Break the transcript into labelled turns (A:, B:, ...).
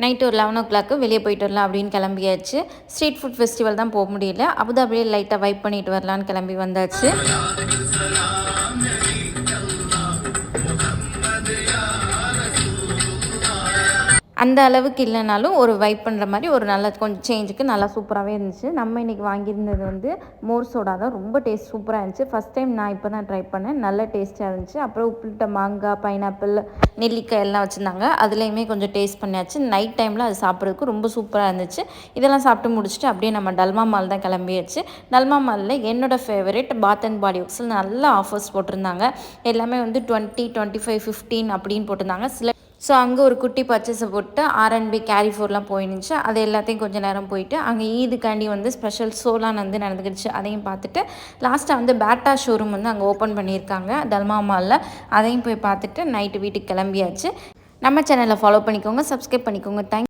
A: Night ஒரு 11 வெளியே போயிட்டு வரலாம் அப்படின்னு கிளம்பியாச்சு. ஸ்ட்ரீட் ஃபுட் ஃபெஸ்டிவல் தான் போக முடியல. அபுதாபியே லைட்டாக வைப் பண்ணிட்டு வரலான்னு கிளம்பி வந்தாச்சு. அந்த அளவுக்கு இல்லைனாலும் ஒரு வைப் பண்ணுற மாதிரி ஒரு நல்ல கொஞ்சம் சேஞ்சுக்கு நல்லா சூப்பராகவே இருந்துச்சு. நம்ம இன்றைக்கி வாங்கியிருந்தது வந்து மோர் சோடா தான். ரொம்ப டேஸ்ட் சூப்பராக இருந்துச்சு. ஃபஸ்ட் டைம் நான் இப்போ தான் ட்ரை பண்ணேன். நல்ல டேஸ்ட்டாக இருந்துச்சு. அப்புறம் உப்பிட்ட மாங்காய், பைனாப்பிள், நெல்லிக்காய் எல்லாம் வச்சுருந்தாங்க. அதுலேயுமே கொஞ்சம் டேஸ்ட் பண்ணியாச்சு. நைட் டைமில் அது சாப்பிட்றதுக்கு ரொம்ப சூப்பராக இருந்துச்சு. இதெல்லாம் சாப்பிட்டு முடிச்சுட்டு அப்படியே நம்ம டல்மா மால் தான் கிளம்பியாச்சு. டல்மா மாலில் என்னோடய ஃபேவரட் பாத் அண்ட் பாடி ஒர்க்ஸில் நல்ல ஆஃபர்ஸ் போட்டிருந்தாங்க. எல்லாமே வந்து 20, 25, 15 அப்படின்னு போட்டிருந்தாங்க. ஸோ அங்கே ஒரு குட்டி பர்ச்சேஸை போட்டு ஆர்என்பி கேரி ஃபோர்லாம் போயிருந்துச்சு. அது எல்லாத்தையும் கொஞ்சம் நேரம் போயிட்டு அங்கே ஈதுக்காண்டி வந்து ஸ்பெஷல் ஷோலாம் வந்து நடந்துக்கிடுச்சு. அதையும் பார்த்துட்டு லாஸ்ட்டாக வந்து பேட்டா ஷோரூம் வந்து அங்கே ஓப்பன் பண்ணியிருக்காங்க தல்மா மாலில். அதையும் போய் பார்த்துட்டு நைட்டு வீட்டுக்கு கிளம்பியாச்சு. நம்ம சேனலை ஃபாலோ பண்ணிக்கோங்க, சப்ஸ்கிரைப் பண்ணிக்கோங்க. தேங்க்ஸ்.